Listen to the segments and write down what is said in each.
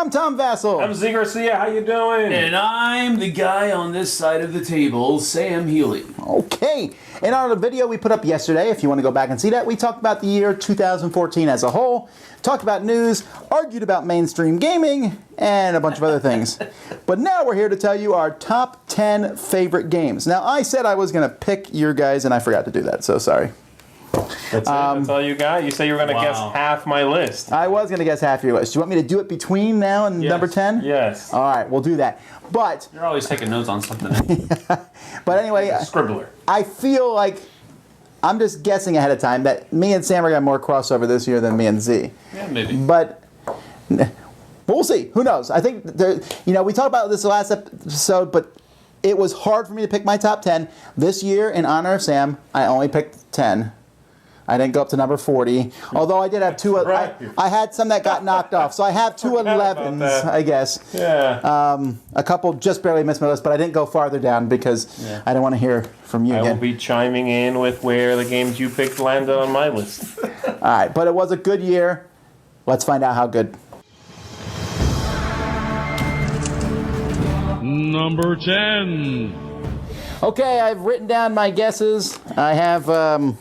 I'm Tom Vasel. I'm Zee Garcia. How you doing? And I'm the guy on this side of the table, Sam Healey. Okay. In our video we put up yesterday, if you want to go back and see that, we talked about the year 2014 as a whole, talked about news, argued about mainstream gaming, and a bunch of other things. But now we're here to tell you our top 10 favorite games. Now, I said I was going to pick your guys, and I forgot to do that, so sorry. That's it? That's all you got? You say you were going to guess half my list. I was going to guess half your list. Do you want me to do it between now and number 10? Yes. All right, we'll do that. But you're always taking notes on something. But anyway, scribbler. I feel like I'm just guessing ahead of time that me and Sam are going to have more crossover this year than me and Z. Yeah, maybe. But we'll see. Who knows? I think we talked about this last episode, but it was hard for me to pick my top 10 this year. In honor of Sam, I only picked 10. I didn't go up to number 40, although I did have two. Right. I had some that got knocked off, so I have two 11s, I guess. Yeah. A couple just barely missed my list, but I didn't go farther down because I didn't want to hear from you I again. will be chiming in with where the games you picked landed on my list. All right, but it was a good year. Let's find out how good. Number 10. Okay, I've written down my guesses. I have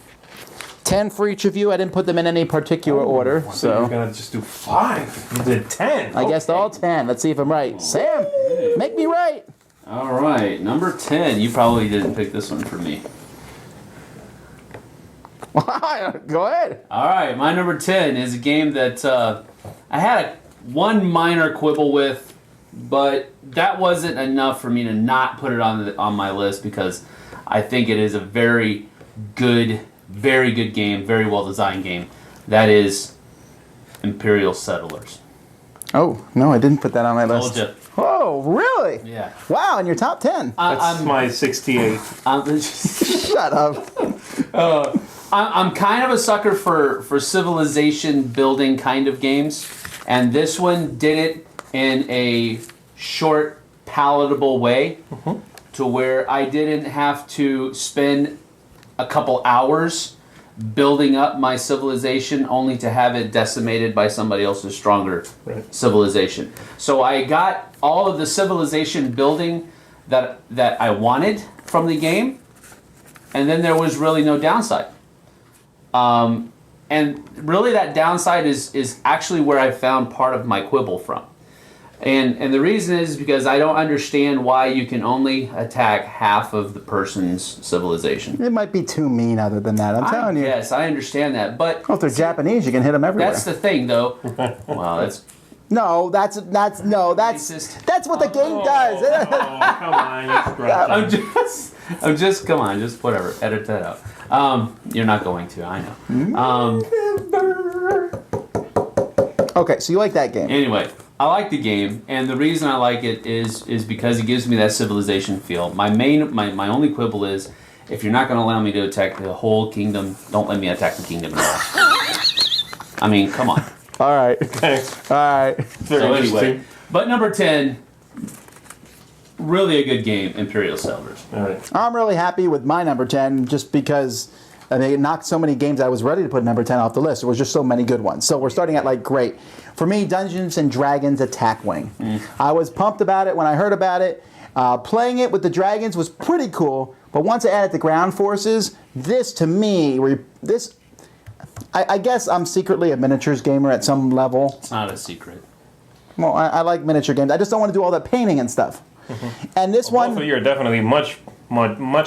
10 for each of you. I didn't put them in any particular order. So you're going to just do 5. You did 10. I guessed all 10. Let's see if I'm right. Sam, make me right. All right, number 10. You probably didn't pick this one for me. Go ahead. All right, my number 10 is a game that I had one minor quibble with, but that wasn't enough for me to not put it on my list because I think it is a very good game, very well designed game. That is Imperial Settlers. Oh, no, I didn't put that on my list. Told you. Oh, really? Yeah. Wow, in your top 10. That's my 68. Shut up. I'm kind of a sucker for civilization building kind of games, and this one did it in a short, palatable way to where I didn't have to spend a couple hours building up my civilization only to have it decimated by somebody else's stronger civilization. So I got all of the civilization building that I wanted from the game, and then there was really no downside. And really that downside is actually where I found part of my quibble from. And the reason is because I don't understand why you can only attack half of the person's civilization. It might be too mean other than that, I'm telling you. Yes, I understand that. But Well, if they're Japanese, you can hit them everywhere. that's the thing, though. Well, that's... No, that's what the game does. Oh, come on. I'm just, come on, just whatever. Edit that out. You're not going to, I know. Okay, so you like that game. Anyway, I like the game, and the reason I like it is because it gives me that civilization feel. My only quibble is, if you're not going to allow me to attack the whole kingdom, don't let me attack the kingdom at all. I mean, come on. All right. All right. So anyway, but number 10, really a good game, Imperial Settlers. All right. I'm really happy with my number 10 just because it knocked so many games I was ready to put number 10 off the list. There was just so many good ones. So we're starting at great. For me, Dungeons & Dragons Attack Wing. I was pumped about it when I heard about it. Playing it with the dragons was pretty cool, but once I added the ground forces, this to me, I guess I'm secretly a miniatures gamer at some level. It's not a secret. Well, I like miniature games. I just don't want to do all that painting and stuff. And this one... Both of you are definitely much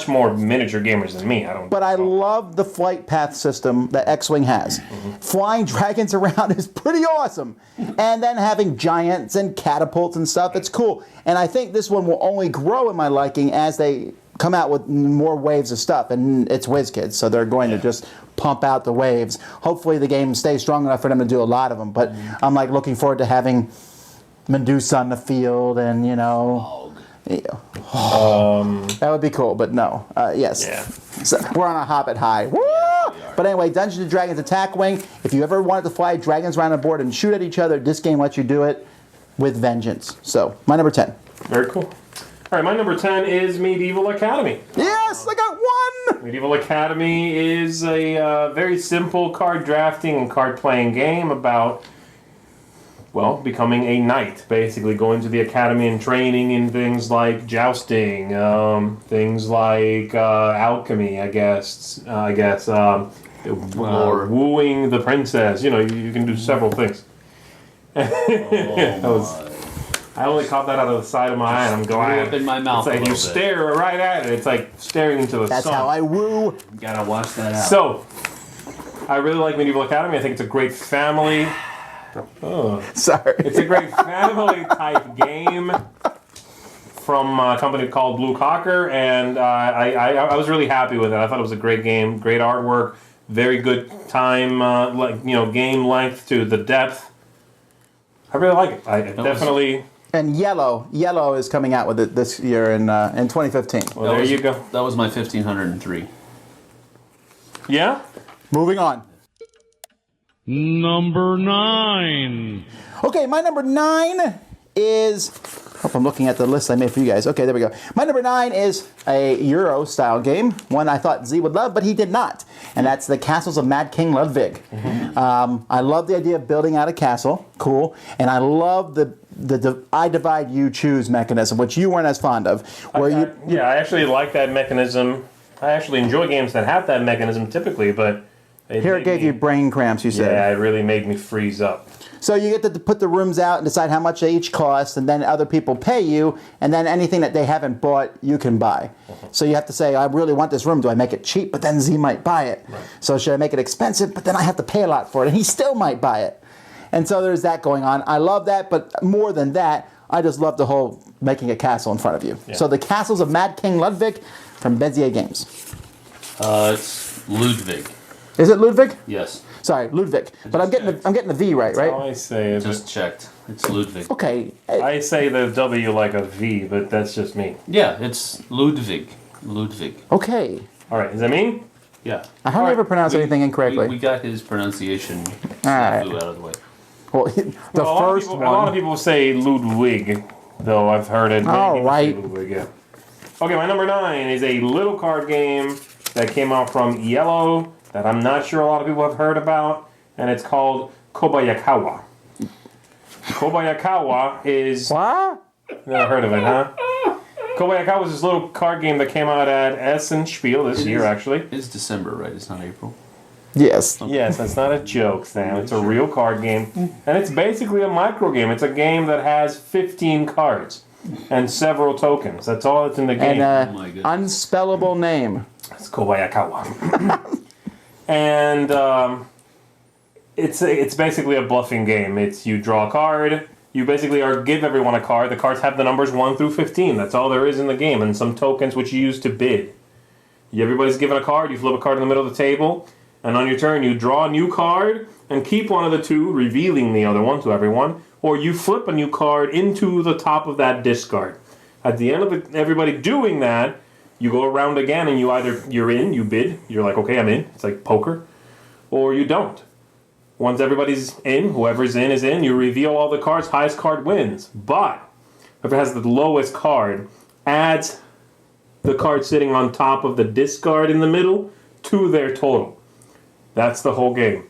more miniature gamers than me. But I love the flight path system that X-Wing has. Flying dragons around is pretty awesome. And then having giants and catapults and stuff, it's cool. And I think this one will only grow in my liking as they come out with more waves of stuff. And it's WizKids, so they're going to just pump out the waves. Hopefully the game stays strong enough for them to do a lot of them. But I'm looking forward to having Medusa on the field and, that would be cool, but no. Yes. Yeah. So we're on a Hobbit high. Woo! But anyway, Dungeons & Dragons Attack Wing. If you ever wanted to fly dragons around the board and shoot at each other, this game lets you do it. with vengeance. So, my number 10. Very cool. All right, my number 10 is Medieval Academy. Yes, I got one! Medieval Academy is a very simple card drafting and card playing game about, well, becoming a knight. Basically, going to the academy and training in things like jousting, things like alchemy, I guess. Wooing the princess. You know, you can do several things. I only caught that out of the side of my eye, and I'm glad. Up in my mouth. It's like you stare right at it. It's like staring into the sun. That's how I woo. You gotta watch that out. So, I really like Medieval Academy. I think it's a great family. Oh, Sorry. it's a great family type game from a company called Blue Cocker, and I was really happy with it. I thought it was a great game, great artwork, very good time, game length to the depth. I really like it. I definitely. And Yellow is coming out with it this year in 2015. Well, there you go. That was my 1503. Yeah. Moving on. Number 9. Okay, my number 9 is. Hope I'm looking at the list I made for you guys. Okay, there we go. My number 9 is a Euro style game, one I thought Z would love, but he did not. And that's the Castles of Mad King Ludwig. I love the idea of building out a castle. Cool. And I love the I divide, you choose mechanism, which you weren't as fond of. Where I actually like that mechanism. I actually enjoy games that have that mechanism typically, but it gave you brain cramps, you said. Yeah, it really made me freeze up. So you get to put the rooms out and decide how much they each cost, and then other people pay you, and then anything that they haven't bought, you can buy. So you have to say, I really want this room. Do I make it cheap? But then Z might buy it. Right. So should I make it expensive? But then I have to pay a lot for it, and he still might buy it. And so there's that going on. I love that, but more than that, I just love the whole making a castle in front of you. Yeah. So the Castles of Mad King Ludwig from Bezier Games. It's Ludwig. Is it Ludwig? Yes. Sorry, Ludwig. But I'm getting the V right? I say it. Just checked. It's Ludwig. Okay. I say the W like a V, but that's just me. Yeah, it's Ludwig. Ludwig. Okay. All right, is that me? Yeah. I hardly ever pronounce anything incorrectly. We got his pronunciation right. flew out of the way. Well, the first one. A lot of people say Ludwig, though I've heard it. Oh, right. Ludwig, yeah. Okay, my number 9 is a little card game that came out from Yellow that I'm not sure a lot of people have heard about, and it's called Kobayakawa. Kobayakawa is... What? Never heard of it, huh? Kobayakawa was this little card game that came out at Essen Spiel this year, actually. It's December, right? It's not April. Yes. Yes, that's not a joke, Sam. It's a real card game. And it's basically a micro game. It's a game that has 15 cards and several tokens. That's all that's in the game. And my goodness. unspellable name. It's Kobayakawa. And it's basically a bluffing game. It's you draw a card. You basically give everyone a card. The cards have the numbers 1 through 15. That's all there is in the game. And some tokens which you use to bid. Everybody's given a card. You flip a card in the middle of the table. And on your turn, you draw a new card and keep one of the two, revealing the other one to everyone. Or you flip a new card into the top of that discard. At the end of everybody doing that, you go around again and you're in, you bid. You're like, okay, I'm in. It's like poker. Or you don't. Once everybody's in, whoever's in is in, you reveal all the cards, highest card wins. But whoever has the lowest card adds the card sitting on top of the discard in the middle to their total. That's the whole game.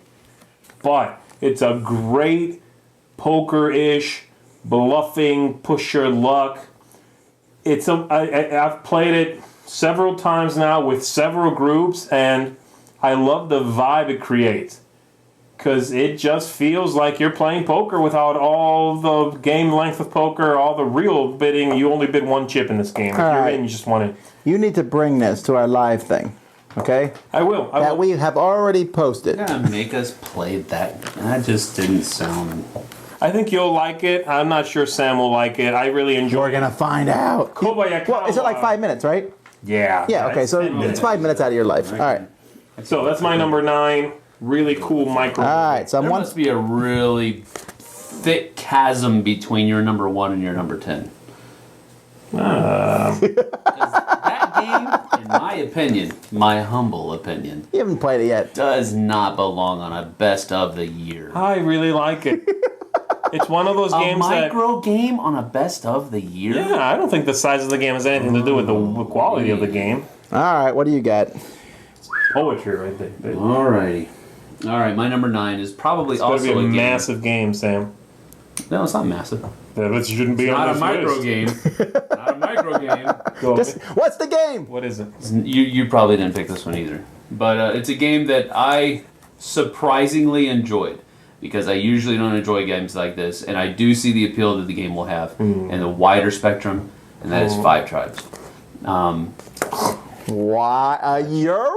But it's a great poker-ish, bluffing, push your luck. I've played it several times now with several groups, and I love the vibe it creates. Because it just feels like you're playing poker without all the game length of poker, all the real bidding. You only bid one chip in this game. If you're in, you just want it. You need to bring this to our live thing. Okay? I will. That we have already posted. You're gonna make us play that. That just didn't sound. I think you'll like it. I'm not sure Sam will like it. I really enjoy We're going to find out. Kobayakawa. Well, is it like 5 minutes, right? Yeah. Yeah, okay, so it's 5 minutes out of your life. All right. So that's my number 9. Really cool micro. All right, so There must be a really thick chasm between your number 1 and your number 10. That game, in my opinion, my humble opinion, You haven't played it yet. does not belong on a best of the year. I really like it. It's one of those A games that. micro game on a best of the year? Yeah, I don't think the size of the game has anything to do with the quality of the game. All right, what do you got? Poetry right there. Baby. Alrighty. Alright, my number 9 is probably It's going to also be a game. massive game, Sam. No, it's not massive. That shouldn't be Not on a this micro list. game. Not a micro game. Go Just, what's the game? What is it? You probably didn't pick this one either. But it's a game that I surprisingly enjoyed. Because I usually don't enjoy games like this. And I do see the appeal that the game will have in the wider spectrum. And that is Five Tribes. Why, a euro?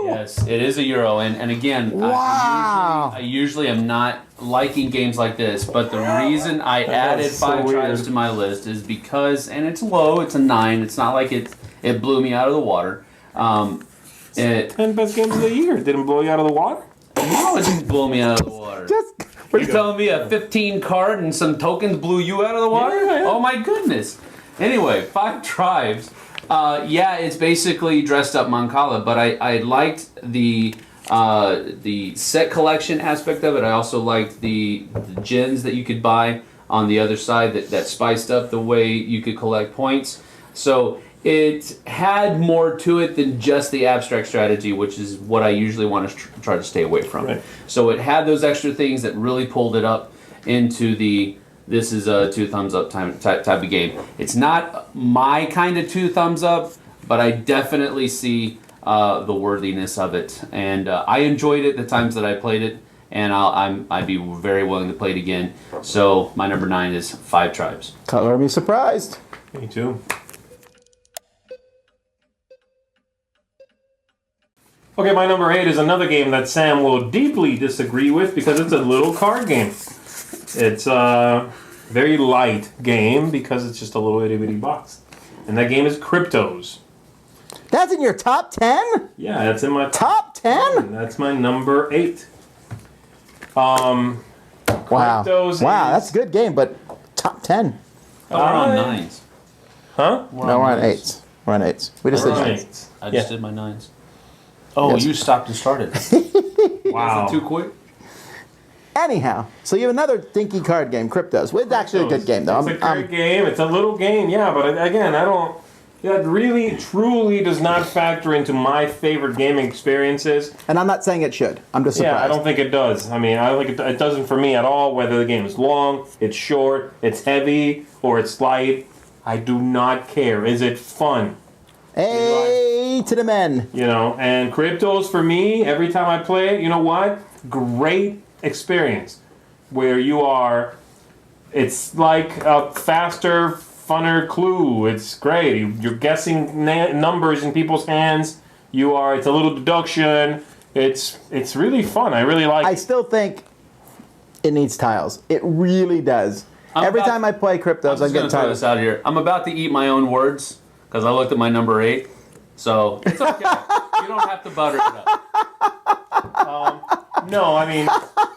Yes, it is a Euro, and again, Wow. I usually am not liking games like this, but the reason I added so Five weird. Tribes to my list is because, and it's low, it's a 9. It's not like it blew me out of the water. It 10 best games of the year. Didn't blow you out of the water? no, it didn't blow me out of the water. Just, You're telling me a 15 card and some tokens blew you out of the water? Yeah. Oh my goodness. Anyway, Five Tribes. Yeah, it's basically dressed up Mancala, but I liked the set collection aspect of it. I also liked the gens that you could buy on the other side that spiced up the way you could collect points. So it had more to it than just the abstract strategy, which is what I usually want to try to stay away from. Right. So it had those extra things that really pulled it up into this is a 2 thumbs up type of game. It's not my kind of 2 thumbs up, but I definitely see the worthiness of it. And I enjoyed it the times that I played it, and I'd be very willing to play it again. So my number 9 is Five Tribes. color me surprised. Me too. Okay, my number 8 is another game that Sam will deeply disagree with because it's a little card game. It's a very light game because it's just a little itty bitty box. And that game is Cryptos. That's in your top 10? Yeah, that's in my Top 10? That's my number 8. Wow. Cryptos Wow, is- that's a good game, but top 10. Oh, we're on 9s. Huh? No, we're on 8s. We're on 8s. We just We're did on 9s. 8. I just did my 9s. Oh, Yes. you stopped and started. Wow. Is it too quick? Anyhow, so you have another dinky card game, Cryptos. It's actually a good game, though. It's a great game. It's a little game, yeah, but again, I don't. That really, truly does not factor into my favorite gaming experiences. And I'm not saying it should. I'm just surprised. Yeah, I don't think it does. I mean, I don't think it doesn't for me at all. Whether the game is long, it's short, it's heavy, or it's light, I do not care. Is it fun? Hey to the men. You know, and Cryptos for me, every time I play it, you know what? Great experience. Where you are, it's like a faster, funner Clue. It's great. You're guessing numbers in people's hands. It's a little deduction. It's really fun. I really like I it. still think it needs tiles. It really does. Every time I play Cryptos, I get throw tiles. this out here. I'm about to eat my own words because I looked at my number 8. So it's okay. You don't have to butter it up. No, I mean,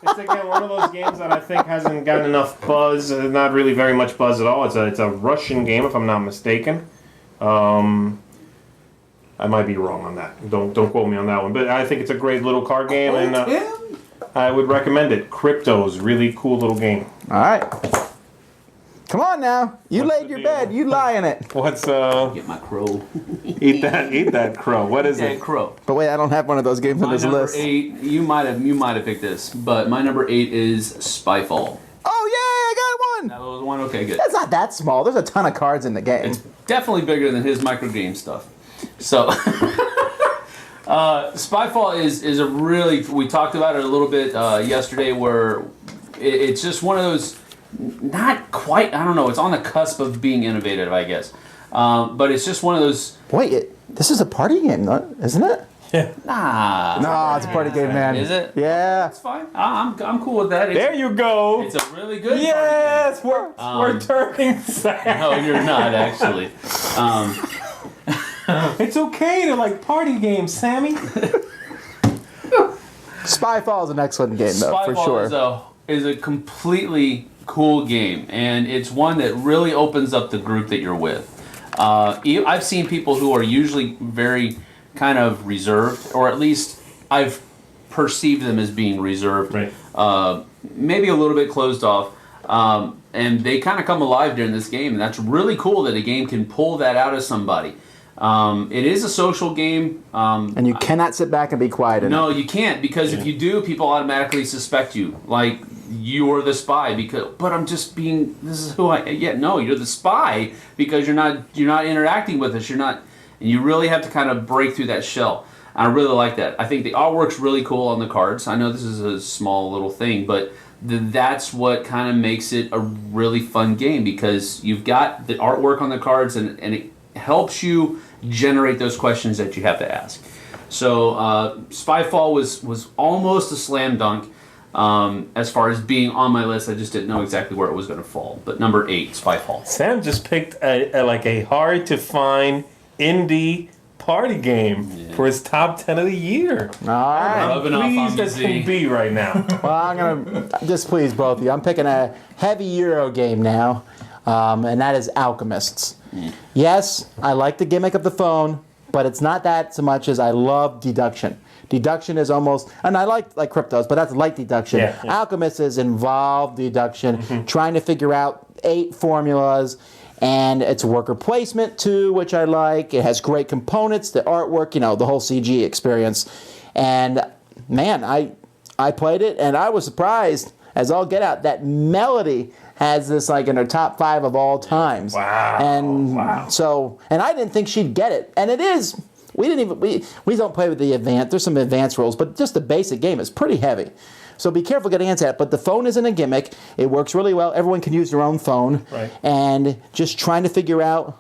it's again one of those games that I think hasn't gotten enough buzz. Not really very much buzz at all. It's a Russian game, if I'm not mistaken. I might be wrong on that. Don't quote me on that one. But I think it's a great little card game, and I would recommend it. Cryptos, really cool little game. All right. Come on now. You What's laid the your deal? bed. You lie in it. What's Get my crow. eat that crow? What is That it? crow. But wait, I don't have one of those games on My this number list. 8. You might have picked this, but my number 8 is Spyfall. Oh, yeah, I got one. That was one. Okay, good. That's not that small. There's a ton of cards in the game. It's definitely bigger than his micro game stuff. So, Spyfall is a really. We talked about it a little bit yesterday, where it's just one of those. Not quite. I don't know. It's on the cusp of being innovative, I guess. But it's just one of those. Wait, this is a party game, isn't it? Nah. No, it's a party game, man. Is it? Yeah. It's fine. I'm cool with that. There you go. It's a really good. Yes, party we're turning sad. game. No, you're not actually. It's okay to like party games, Sammy. Spyfall is an excellent game, though, for Spyfall sure. is a completely cool game, and it's one that really opens up the group that you're with. I've seen people who are usually very kind of reserved, or at least I've perceived them as being reserved. Right. Maybe a little bit closed off. And they kind of come alive during this game, and that's really cool that a game can pull that out of somebody. It is a social game. And you cannot sit back and be quiet. No, you can't, because if you do, people automatically suspect you. Like, you are the spy, but I'm just being, this is who I, yeah, no, you're the spy because you're not interacting with us. And you really have to kind of break through that shell. I really like that. I think the artwork's really cool on the cards. I know this is a small little thing, but that's what kind of makes it a really fun game, because you've got the artwork on the cards, and it helps you generate those questions that you have to ask. So Spyfall was almost a slam dunk as far as being on my list. I just didn't know exactly where it was going to fall. But number 8, Spyfall. Sam just picked a hard to find indie party game for his top 10 of the year. All right. Rubbing off on Pleased as me, can Z. be right now. Well, I'm going to displease both of you. I'm picking a heavy Euro game now, and that is Alchemists. Yes, I like the gimmick of the phone, but it's not that so much as I love deduction. Deduction is almost, and I like cryptos, but that's light deduction. Yeah. Alchemist is involved deduction, trying to figure out 8 formulas, and it's worker placement too, which I like. It has great components, the artwork, the whole CG experience. And man, I played it, and I was surprised as all get out that Melody has this in her top 5 of all times. Wow. And so, and I didn't think she'd get it. And it is, we don't play with the advanced, there's some advanced rules, but just the basic game is pretty heavy. So be careful getting into that. But the phone isn't a gimmick. It works really well. Everyone can use their own phone. Right. And just trying to figure out,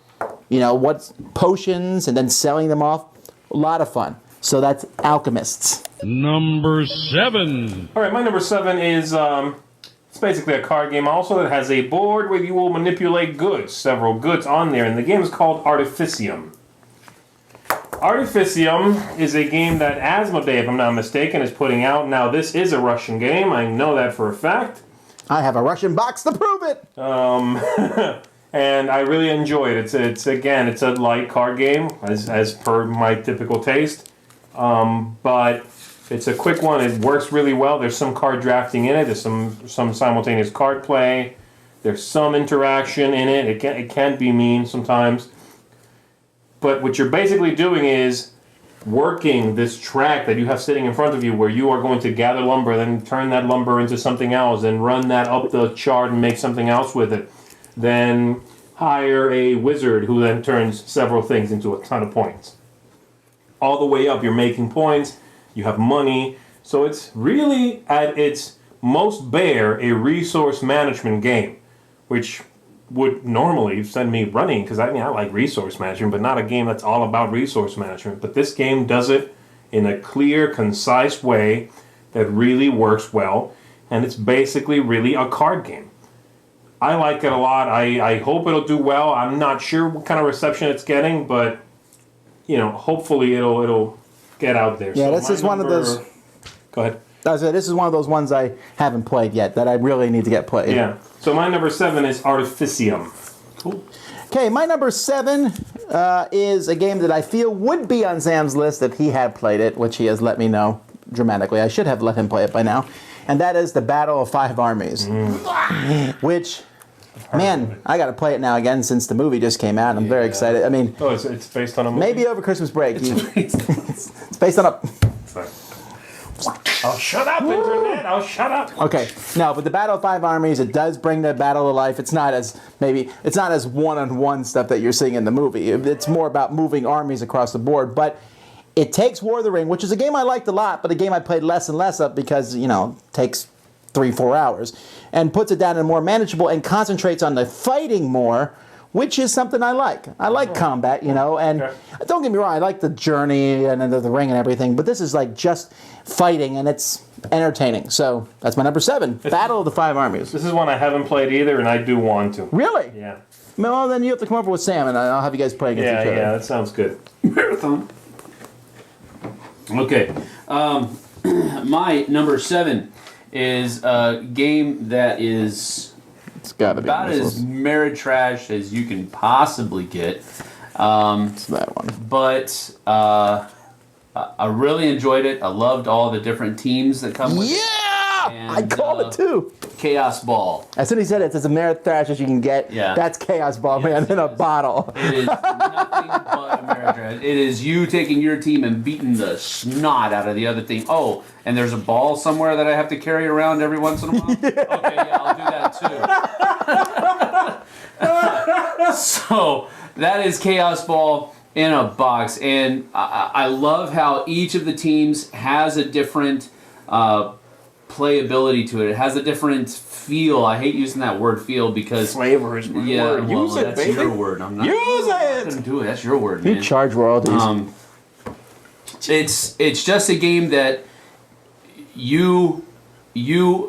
what's potions and then selling them off. A lot of fun. So that's Alchemists. Number 7. All right, my number 7 is it's basically a card game also that has a board where you will manipulate goods, several goods on there, and the game is called Artificium. Artificium is a game that Asmodee, if I'm not mistaken, is putting out. Now, this is a Russian game. I know that for a fact. I have a Russian box to prove it. And I really enjoy it. It's a light card game, as per my typical taste. But it's a quick one. It works really well. There's some card drafting in it. There's some simultaneous card play. There's some interaction in it. It can be mean sometimes. But what you're basically doing is working this track that you have sitting in front of you, where you are going to gather lumber, then turn that lumber into something else, and run that up the chart and make something else with it. Then hire a wizard who then turns several things into a ton of points. All the way up, you're making points, you have money. So it's really, at its most bare, a resource management game, which would normally send me running, because I like resource management, but not a game that's all about resource management. But this game does it in a clear, concise way that really works well, and it's basically really a card game. I like it a lot. I hope it'll do well. I'm not sure what kind of reception it's getting, but hopefully it'll get out there. Yeah, So this is one of those. Go ahead. This is one of those ones I haven't played yet that I really need to get played. Yeah. So my number 7 is Artificium. Cool. Okay, my number 7 is a game that I feel would be on Sam's list if he had played it, which he has let me know dramatically. I should have let him play it by now. And that is the Battle of Five Armies. Which, man, I got to play it now again since the movie just came out. I'm very excited. I mean, It's based on a movie? maybe over Christmas break. It's based on a... Sorry. Oh, shut up, Internet! Oh, shut up! Okay, no, but the Battle of Five Armies, it does bring the battle to life. It's not as one-on-one stuff that you're seeing in the movie. It's more about moving armies across the board. But it takes War of the Ring, which is a game I liked a lot, but a game I played less and less of because, takes 3-4 hours, and puts it down in more manageable and concentrates on the fighting more, which is something I like. I like combat, and don't get me wrong, I like the journey and the ring and everything, but this is just fighting, and it's entertaining. So that's my number 7, Battle of the Five Armies. This is one I haven't played either, and I do want to. Really? Yeah. Well, then you have to come over with Sam, and I'll have you guys play against each other. Yeah, that sounds good. Marathon. Okay. My number 7 is a game that is It's got to be about on this as list. merit trash as you can possibly get. It's that one. But I really enjoyed it. I loved all the different teams that come with it. Yeah! I called it too. Chaos Ball. As soon as he said it's as Ameritrash as you can get. Yeah. That's Chaos Ball, man, in a bottle. It is nothing but Ameritrash. It is you taking your team and beating the snot out of the other team. Oh, and there's a ball somewhere that I have to carry around every once in a while? Okay, yeah, I'll do that too. So, that is Chaos Ball in a box. And I love how each of the teams has a different playability to it. It has a different feel. I hate using that word "feel" because Flavor is my word. well, Use it, that's baby. your word. I'm not. Use I it. couldn't do it. That's your word, You man. charge royalties. It's just a game that you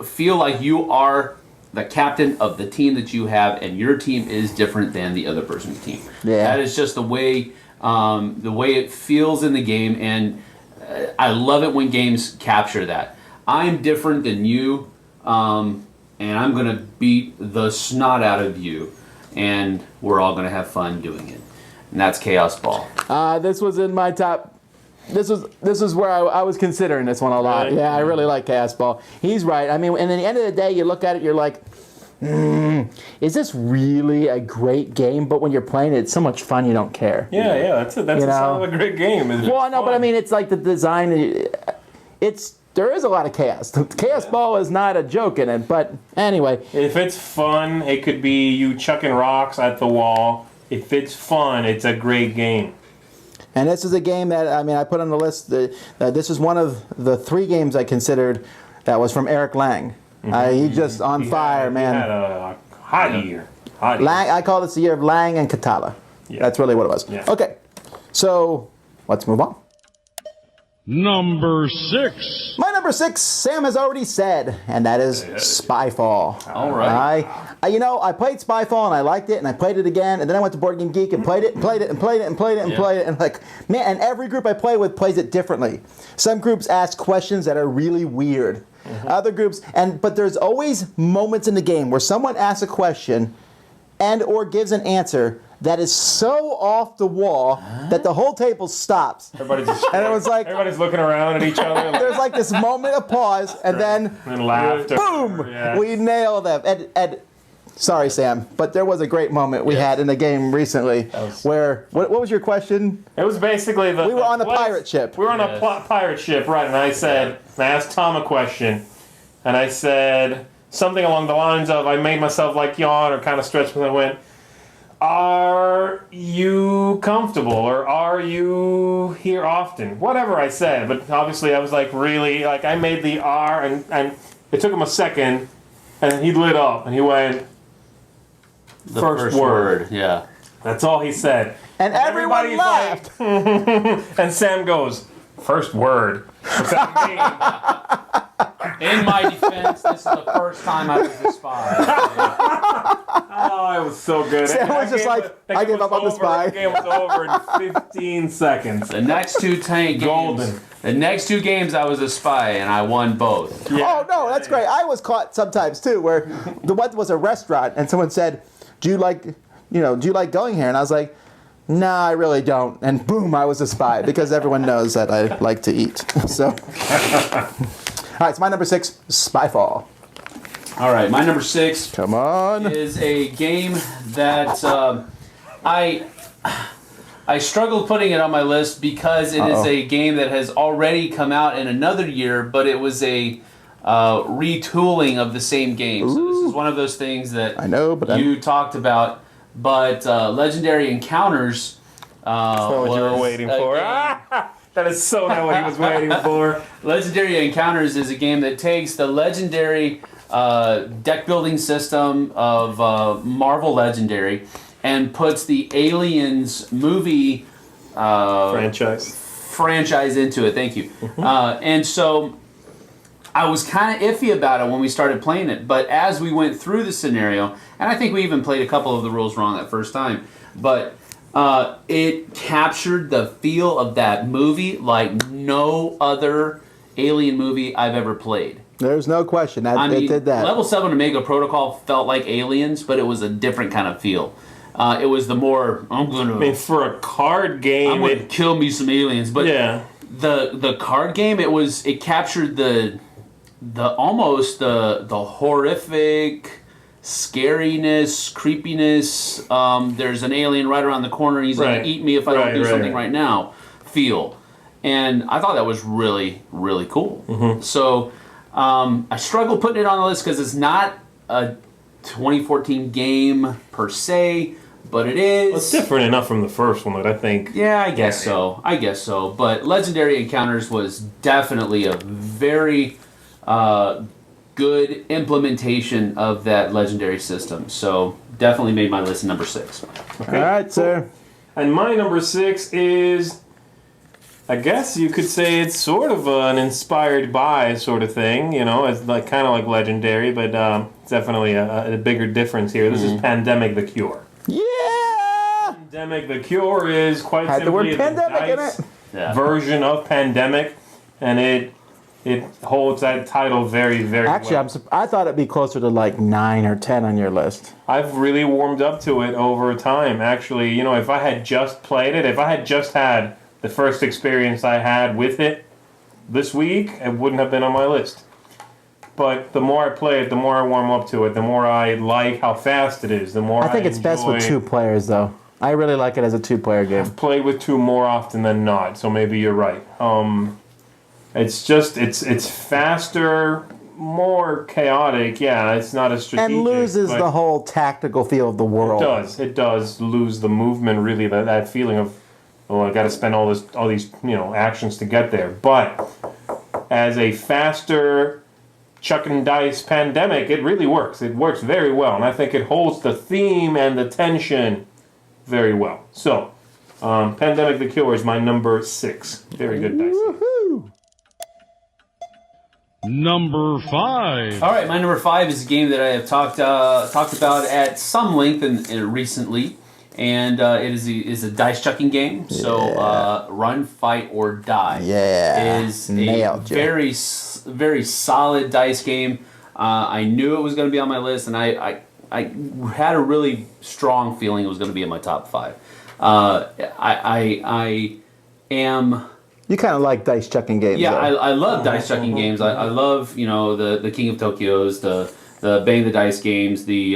feel like you are the captain of the team that you have, and your team is different than the other person's team. Yeah. That is just the way it feels in the game, and I love it when games capture that. I'm different than you, and I'm going to beat the snot out of you, and we're all going to have fun doing it. And that's Chaos Ball. This was in my top. This was where I was considering this one a lot. Really? Yeah, I really like Chaos Ball. He's right. I mean, and at the end of the day, you look at it, you're like, is this really a great game? But when you're playing it, it's so much fun you don't care. Yeah, that's a sign of a great game. It's Well, I know, fun. but I mean, it's like the design. There is a lot of chaos. Chaos Ball is not a joke in it, but anyway. If it's fun, it could be you chucking rocks at the wall. If it's fun, it's a great game. And this is a game that, I mean, I put on the list. This is one of the 3 games I considered that was from Eric Lang. He's just on fire, man. He had a hot year. Lang, I call this the year of Lang and Katala. Yeah. That's really what it was. Yeah. Okay, so let's move on. Number 6. My number 6, Sam has already said, and that is Spyfall. All right. I played Spyfall and I liked it, and I played it again, and then I went to Board Game Geek and played it, and played it, and played it, and played it, and played it, and like, man, and every group I play with plays it differently. Some groups ask questions that are really weird. Other groups, but there's always moments in the game where someone asks a question and or gives an answer that is so off the wall that the whole table stops. Everybody's just And it was like, everybody's looking around at each other. there's like this moment of pause, and then And laughter. boom, Yeah. we nail them. And sorry, Sam, but there was a great moment we had in the game recently where, what was your question? It was basically We were on a pirate ship. We were on a pirate ship, right? And I asked Tom a question, and I said something along the lines of, I made myself like yawn or kind of stretch, and I went, "Are you comfortable, or are you here often?" Whatever I said, but obviously I was like really, like I made the R, and it took him a second, and he lit up, and he went, The first word. Yeah. That's all he said. And everyone Everybody's laughed. like, and Sam goes, "First word." What's that mean? In my defense, this is the first time I was a spy. Oh, it was so good. Sam was just like, I gave up on the spy. The game was over in 15 seconds. The next 2 games, Golden. The next 2 games, I was a spy, and I won both. Oh no, that's great. I was caught sometimes too, where the one was a restaurant, and someone said, "Do you like going here?" And I was like, "No, I really don't." And boom, I was a spy because everyone knows that I like to eat. So, all right, so my number 6, Spyfall. All right, my number 6 Come on. is a game that I struggled putting it on my list because it is a game that has already come out in another year, but it was a retooling of the same game. So this is one of those things that I know, but you talked about. But Legendary Encounters That's what you were waiting for. That is so not what he was waiting for. Legendary Encounters is a game that takes the legendary deck building system of Marvel Legendary and puts the Aliens movie franchise into it. Thank you. And so I was kind of iffy about it when we started playing it, but as we went through the scenario, and I think we even played a couple of the rules wrong that first time, but it captured the feel of that movie like no other Alien movie I've ever played. There's no question that it did that. Level 7 Omega Protocol felt like Aliens, but it was a different kind of feel. It was the more, I mean, for a card game, I'm going to kill me some aliens. But yeah. the card game, it captured the the horrific scariness, creepiness. There's an alien right around the corner, and he's going to eat me if I don't do something right now. Feel, and I thought that was really, really cool. Mm-hmm. So I struggle putting it on the list because it's not a 2014 game per se, but it is. Well, it's different enough from the first one that I think. Yeah, I guess so. I guess so. But Legendary Encounters was definitely a very good implementation of that legendary system. So definitely made my list number 6. Okay. All right, sir. And my number 6 is, I guess you could say it's sort of an inspired by sort of thing. You know, it's like kind of like Legendary, but it's definitely a bigger difference here. This is Pandemic: The Cure. Yeah. Pandemic: The Cure is quite Had the simply word a pandemic in dice it. version of Pandemic, and it holds that title very, very Actually, well. I thought it'd be closer to like 9 or 10 on your list. I've really warmed up to it over time. Actually, you know, if I had just played it, if I had just had the first experience I had with it this week, it wouldn't have been on my list. But the more I play it, the more I warm up to it, the more I like how fast it is, the more I think it's best with 2 players, though. I really like it as a 2-player game. I've played with 2 more often than not, so maybe you're right. It's just, it's faster, more chaotic. Yeah, it's not as strategic. And loses the whole tactical feel of the world. It does lose the movement, really, that feeling of, oh, I got to spend all these actions to get there. But as a faster chuck and dice Pandemic, it really works. It works very well, and I think it holds the theme and the tension very well. So, Pandemic: The Cure is my number 6. Very good dice. Woohoo! Number 5. All right, my number 5 is a game that I have talked about at some length recently, and it is a dice chucking game. Yeah. So, Run, Fight, or Die. Yeah, is a very solid dice game. I knew it was going to be on my list, and I had a really strong feeling it was going to be in my top 5. I am. You kind of like dice chucking games. Yeah, though. I love dice chucking games. I love the King of Tokyo's, the Bang the Dice games, the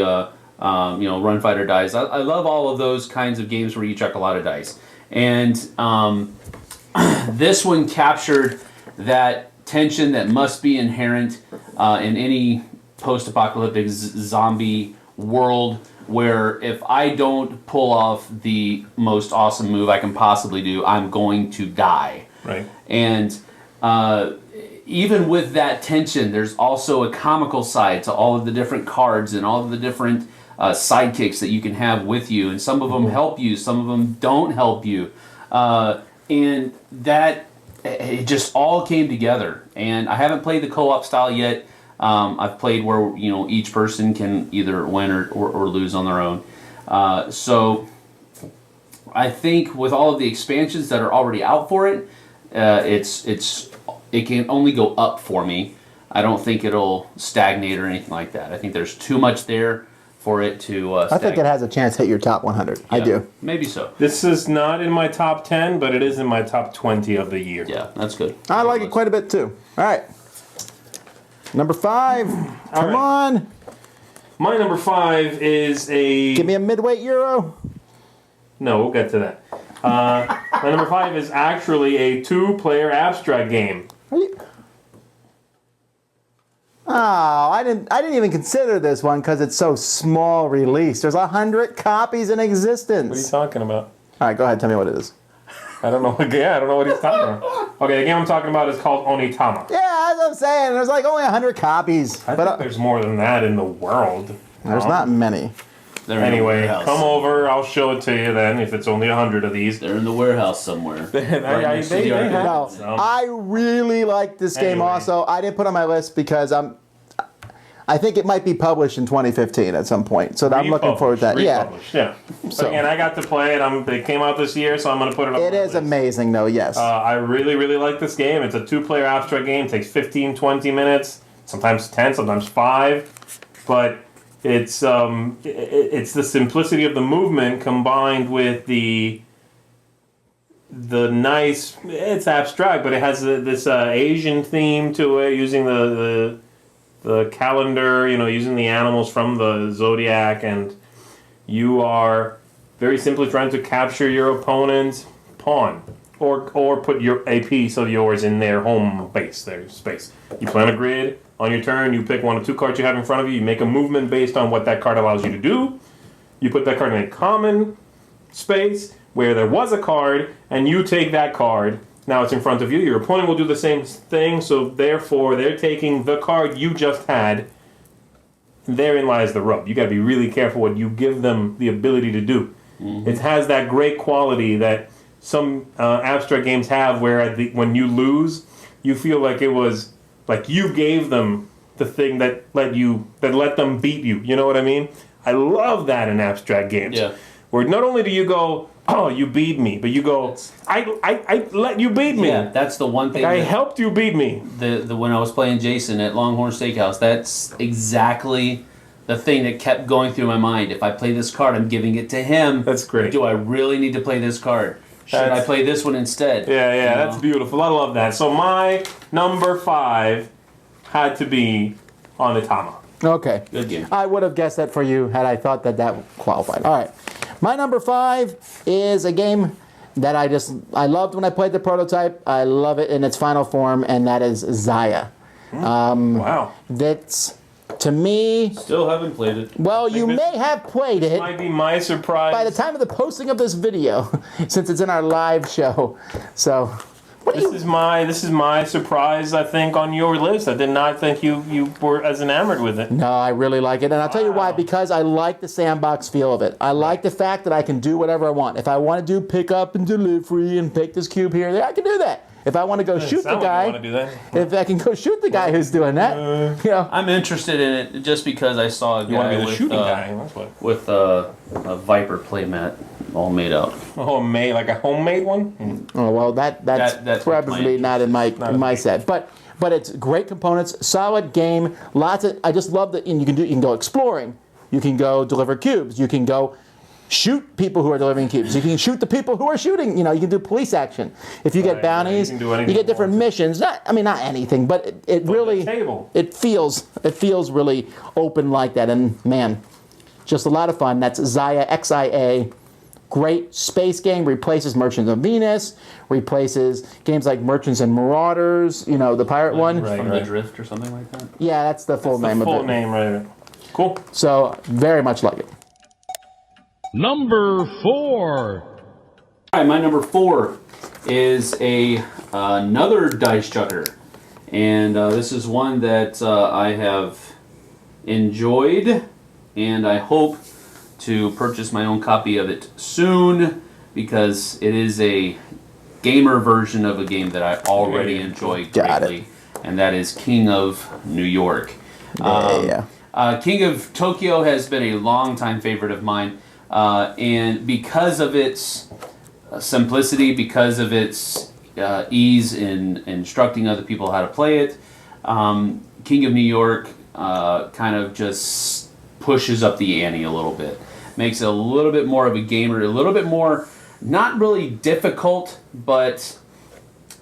Run Fighter Dice. I love all of those kinds of games where you chuck a lot of dice. And this one captured that tension that must be inherent in any post-apocalyptic zombie world, where if I don't pull off the most awesome move I can possibly do, I'm going to die. Right. And even with that tension, there's also a comical side to all of the different cards and all of the different sidekicks that you can have with you. And some of them help you, some of them don't help you. And that, it just all came together. And I haven't played the co-op style yet. I've played where each person can either win or lose on their own. So I think with all of the expansions that are already out for it, it can only go up for me. I don't think it'll stagnate or anything like that. I think there's too much there for it to stagnate. I think it has a chance to hit your top 100. Yeah, I do. Maybe so. This is not in my top 10, but it is in my top 20 of the year. Yeah, that's good. I like it quite a bit too. All right. Number 5. Come on. My number 5 is a... Give me a midweight Euro. No, we'll get to that. My number 5 is actually a 2-player abstract game. Oh, I didn't even consider this one because it's so small release. There's 100 copies in existence. What are you talking about? All right, go ahead. Tell me what it is. I don't know. Yeah, I don't know what he's talking about. Okay, the game I'm talking about is called Onitama. Yeah, that's what I'm saying. There's like only 100 copies. I think there's more than that in the world. There's not many. Anyway, come over. I'll show it to you then. If it's only 100 of these, they're in the warehouse somewhere. I really like this game. Also, I didn't put it on my list because I think it might be published in 2015 at some point. So I'm looking forward to that. Yeah. So again, I got to play it. It came out this year, so I'm going to put it on. It is amazing, though. Yes. I really, really like this game. It's a 2-player abstract game. It takes 15, 20 minutes, sometimes 10, sometimes 5, but. It's the simplicity of the movement combined with the the nice. It's abstract, but it has this Asian theme to it, using the calendar. Using the animals from the zodiac, and you are very simply trying to capture your opponent's pawn, or put a piece of yours in their home base, their space. You plan a grid. On your turn, you pick one of 2 cards you have in front of you. You make a movement based on what that card allows you to do. You put that card in a common space where there was a card, and you take that card. Now it's in front of you. Your opponent will do the same thing, so therefore they're taking the card you just had. Therein lies the rub. You got to be really careful what you give them the ability to do. Mm-hmm. It has that great quality that some abstract games have, where when you lose, you feel like it was like you gave them the thing that let them beat you. You know what I mean? I love that in abstract games. Yeah. Where not only do you go, oh, you beat me, but you go, I let you beat me. Yeah, that's the one thing. I helped you beat me. The when I was playing Jason at Longhorn Steakhouse, that's exactly the thing that kept going through my mind. If I play this card, I'm giving it to him. That's great. Do I really need to play this card? Should I play this one instead? Yeah, that's beautiful. I love that. So my number 5 had to be Onitama. Okay. Good game. I would have guessed that for you had I thought that qualified. All right. My number 5 is a game that I loved when I played the prototype. I love it in its final form, and that is Zaya. Wow. That's, to me... Still haven't played it. Well, you may have played it. Might be my surprise. By the time of the posting of this video, since it's in our live show. So... This is my surprise, I think, on your list. I did not think you were as enamored with it. No, I really like it. And I'll tell you why. Because I like the sandbox feel of it. I like the fact that I can do whatever I want. If I want to do pick up and delivery and take this cube here, I can do that. If I want to go shoot the guy, want to do that. If I can go shoot the guy who's doing that, I'm interested in it just because I saw a guy You want to be the shooting guy. That's what. with a Viper playmat all made up. Like a homemade one? Oh well, that's probably not in my set, but it's great components, solid game, lots of. I just love that. And you can go exploring, you can go deliver cubes, you can go shoot people who are delivering cubes, you can shoot the people who are shooting. You can do police action. If you get bounties, you get different missions. Not anything, but it really it feels really open like that. And man, just a lot of fun. That's Zaya, XIA. Great space game, replaces Merchants of Venus, replaces games like Merchants and Marauders, the pirate one. From the Drift or something like that? Yeah, that's the full name of it. Full name, right. Cool. So, very much like it. Number 4. All right, my number 4 is another dice chucker. And this is one that I have enjoyed, and I hope to purchase my own copy of it soon, because it is a gamer version of a game that I already enjoy greatly, and that is King of New York. King of Tokyo has been a long-time favorite of mine, and because of its simplicity, because of its ease in instructing other people how to play it, King of New York kind of just pushes up the ante a little bit. Makes it a little bit more of a gamer, a little bit more, not really difficult, but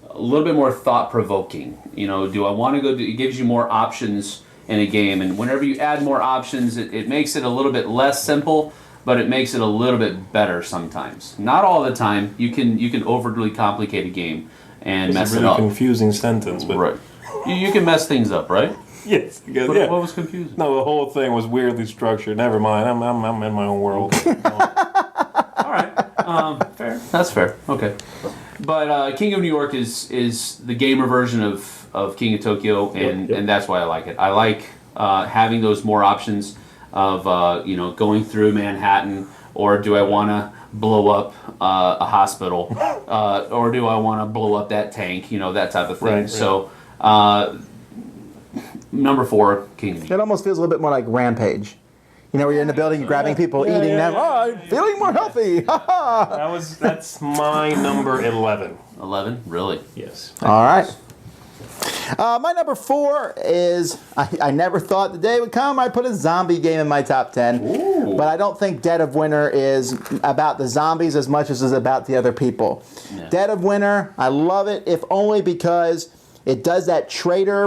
a little bit more thought-provoking. Do I want to go? It gives you more options in a game, and whenever you add more options, it makes it a little bit less simple, but it makes it a little bit better sometimes. Not all the time. You can overly complicate a game and mess it up. It's a really confusing sentence, but right. You can mess things up, right? Yes. What was confusing? No, the whole thing was weirdly structured. Never mind. I'm in my own world. All right. Fair. That's fair. Okay. But King of New York is the gamer version of King of Tokyo, and that's why I like it. I like having those more options of going through Manhattan, or do I want to blow up a hospital, or do I want to blow up that tank? That type of thing. Right. So. Number 4, King of New York. It almost feels a little bit more like Rampage. Where you're in the building, you're grabbing people, eating them. I'm feeling more healthy. That's my number 11. 11? Really? Yes. All right. My number 4 is, I never thought the day would come I put a zombie game in my top 10. Ooh. But I don't think Dead of Winter is about the zombies as much as it's about the other people. Yeah. Dead of Winter, I love it, if only because it does that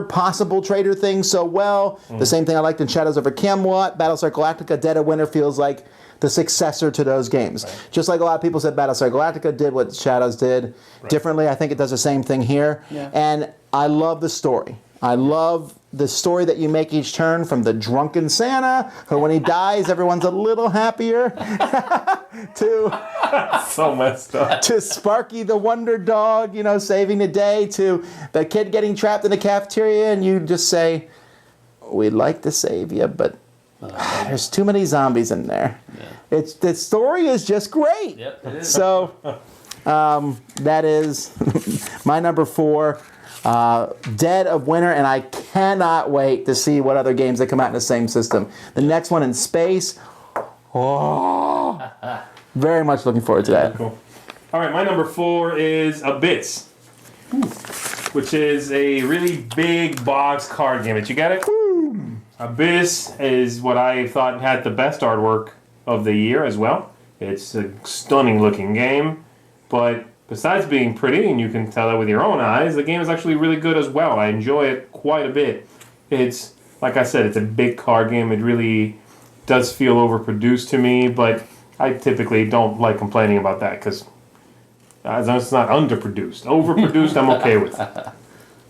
possible traitor thing so well. The same thing I liked in Shadows over Camelot, Battlestar Galactica. Dead of Winter feels like the successor to those games. Right. Just like a lot of people said Battlestar Galactica did what Shadows did differently, I think it does the same thing here. Yeah. And I love the story. I love the story that you make each turn, from the drunken Santa, who when he dies, everyone's a little happier, to So messed up. to Sparky the Wonder Dog, saving the day, to the kid getting trapped in the cafeteria, and you just say, we'd like to save you, but there's too many zombies in there. Yeah. The story is just great. Yep, it is. So that is my number 4, Dead of Winter, and I cannot wait to see what other games that come out in the same system. The next one in space. Oh, very much looking forward to that. Cool. All right, my number 4 is Abyss, which is a really big box card game. Did you get it? Abyss is what I thought had the best artwork of the year as well. It's a stunning looking game, but besides being pretty, and you can tell that with your own eyes, the game is actually really good as well. I enjoy it quite a bit. It's, like I said, it's a big card game. It really does feel overproduced to me, but I typically don't like complaining about that because as long as it's not underproduced. Overproduced, I'm okay with.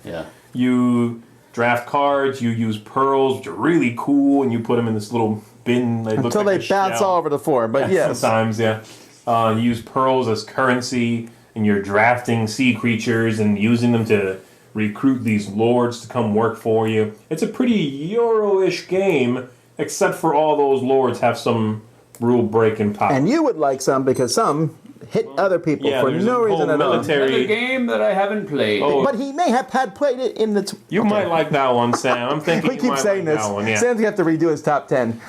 Yeah. You draft cards, you use pearls, which are really cool, and you put them in this little bin. They look Until like they a bounce shell. all over the floor, but yes. Sometimes, yeah. You use pearls as currency, and you're drafting sea creatures and using them to recruit these lords to come work for you. It's a pretty Euro-ish game, except for all those lords have some rule-breaking power. And you would like some because some hit other people for there's no a whole reason at all. Another game that I haven't played. Oh. But he may have had played it in the... You might like that one, Sam. I'm thinking We you keep might saying like this. that one, yeah. Sam's going to have to redo his top 10.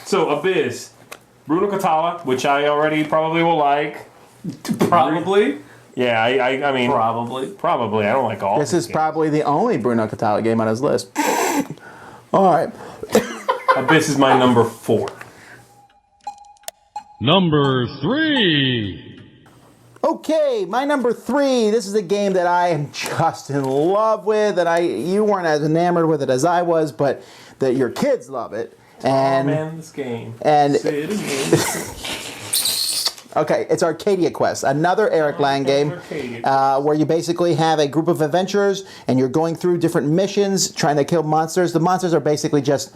So, Abyss. Bruno Catala, which I already probably will like. Probably. Yeah, I mean... Probably. I don't like all This these is games. probably the only Bruno Catala game on his list. All right. Abyss is my number 4. Number 3. Okay, my number 3. This is a game that I am just in love with, and you weren't as enamored with it as I was, but that your kids love it. And Oh man, this game. and Say it again. okay, it's Arcadia Quest, another Eric Lang game where you basically have a group of adventurers and you're going through different missions trying to kill monsters. The monsters are basically just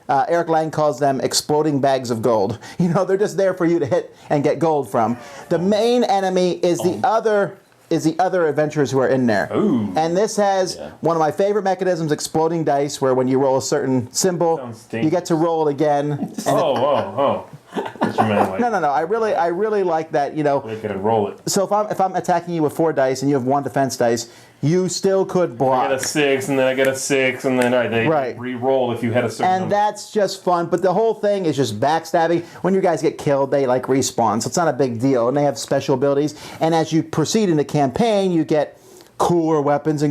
Eric Lang calls them exploding bags of gold. They're just there for you to hit and get gold from. The main enemy is the other adventurers who are in there. Ooh. And this has one of my favorite mechanisms, exploding dice, where when you roll a certain symbol, you get to roll it again. Oh. What you meant, like, No. I really like that. Lick it and roll it. So if I'm attacking you with 4 dice and you have 1 defense dice, you still could block. I get a 6, and then I get a 6, and then they Right. re-roll if you had a certain And number. that's just fun. But the whole thing is just backstabbing. When you guys get killed, they respawn. So it's not a big deal. And they have special abilities. And as you proceed in the campaign, you get cooler weapons.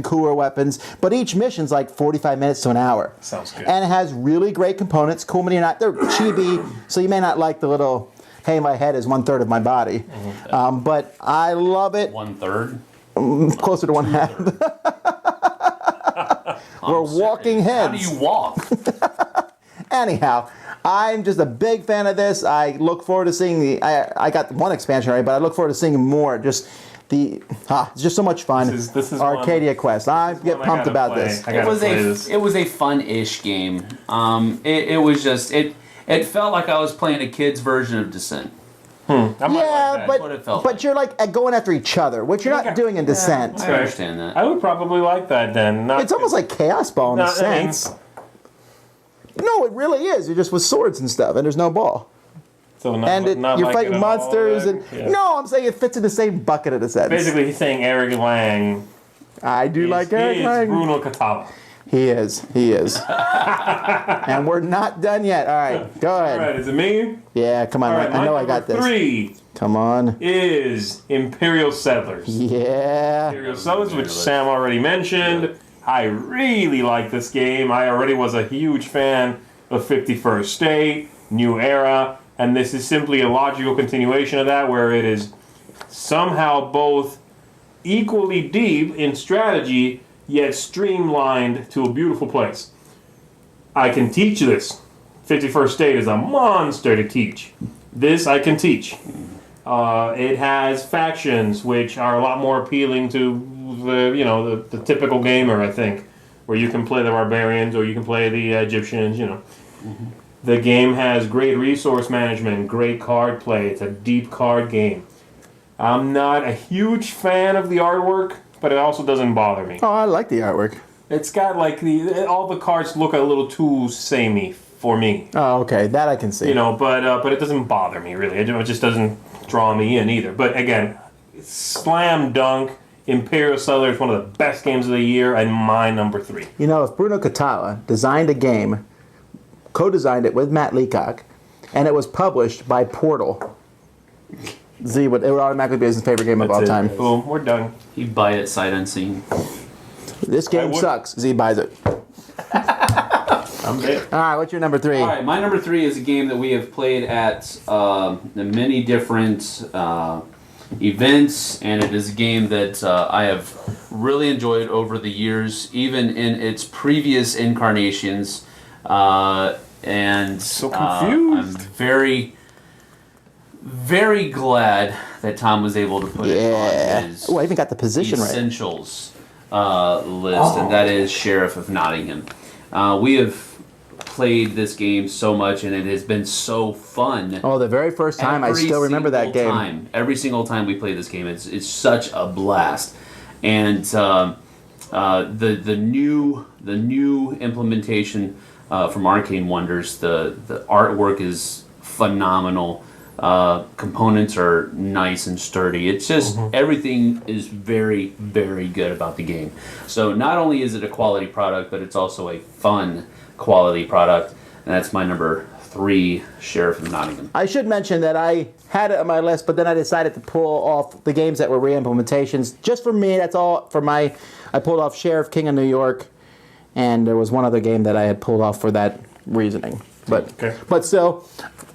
But each mission's 45 minutes to an hour. Sounds good. And it has really great components. Cool, but they're chibi, so you may not like the little, hey, my head is 1/3 of my body. But I love it. 1/3. Closer to 1/2. We're walking heads. How do you walk? Anyhow, I'm just a big fan of this. I look forward to seeing I got 1 expansion already, but I look forward to seeing more. Just it's just so much fun. This is Arcadia Quest. I get one I pumped gotta about play. this. I gotta play this. It was a fun-ish game. It was just it felt like I was playing a kid's version of Descent. I might like that. That's what it felt like. you're going after each other, which you're not doing in Descent. I understand that. I would probably like that then. It's almost like Chaos Ball in a sense. No, it really is. You're just with swords and stuff, and there's no ball. So You're fighting monsters, no, I'm saying it fits in the same bucket in a sense. Basically, he's saying Eric Lang I do like Eric is Lang. Bruno Catala. He is. And we're not done yet. All right, go ahead. All right, is it me? Yeah, come on. All right, I know I got number this. 3 Come on. is Imperial Settlers. Yeah. Imperial Settlers, which Sam already mentioned. I really like this game. I already was a huge fan of 51st State, New Era, and this is simply a logical continuation of that, where it is somehow both equally deep in strategy, yet streamlined to a beautiful place. I can teach this. 51st State is a monster to teach. This I can teach. It has factions which are a lot more appealing to the typical gamer, I think, where you can play the barbarians or you can play the Egyptians. The game has great resource management, great card play. It's a deep card game. I'm not a huge fan of the artwork, but it also doesn't bother me. Oh, I like the artwork. It's got like all the cards look a little too samey for me. Oh, okay. That I can see. But it doesn't bother me really. It just doesn't draw me in either. But again, slam dunk. Imperial Settlers, one of the best games of the year, and my number 3. If Bruno Catala designed a game, co-designed it with Matt Leacock, and it was published by Portal, it would automatically be his favorite game of all time. Boom, we're done. He'd buy it sight unseen. This game sucks. Z buys it. I'm there. All right, what's your number 3? All right, my number 3 is a game that we have played at many different events, and it is a game that I have really enjoyed over the years, even in its previous incarnations. And So confused. I'm very, very glad that Tom was able to put it on his Oh, I even got the position right. essentials list, and that is Sheriff of Nottingham. We have played this game so much, and it has been so fun. Oh, the very first time, I still remember that game. Every single time we play this game, it's such a blast. And the new implementation from Arcane Wonders, the artwork is phenomenal. Components are nice and sturdy. It's just everything is very, very good about the game. So not only is it a quality product, but it's also a fun quality product, and that's my number 3, Sheriff of Nottingham. I should mention that I had it on my list, but then I decided to pull off the games that were re-implementations. Just for me, that's all for I pulled off Sheriff King of New York, and there was one other game that I had pulled off for that reasoning. But still,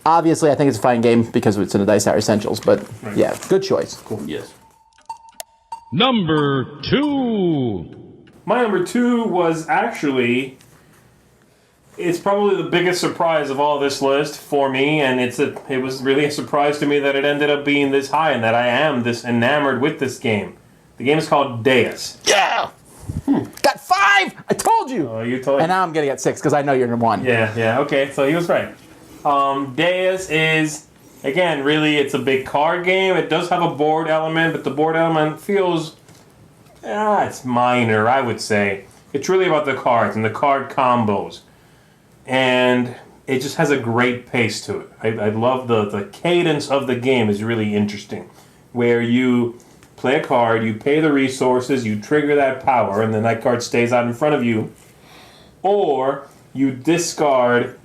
obviously, I think it's a fine game because it's in the Dice Tower Essentials. But yeah, good choice. Cool. Yes. Number 2. My number 2 was actually... It's probably the biggest surprise of all this list for me, and it was really a surprise to me that it ended up being this high and that I am this enamored with this game. The game is called Deus. Yeah! Got 5! I told you! Oh, you told me. And now I'm getting at 6 because I know you're number 1. Yeah, okay, so he was right. Deus is, again, really, it's a big card game. It does have a board element, but the board element feels, it's minor, I would say. It's really about the cards and the card combos. And it just has a great pace to it. I love the cadence of the game is really interesting. Where you play a card, you pay the resources, you trigger that power, and then that card stays out in front of you. Or you discard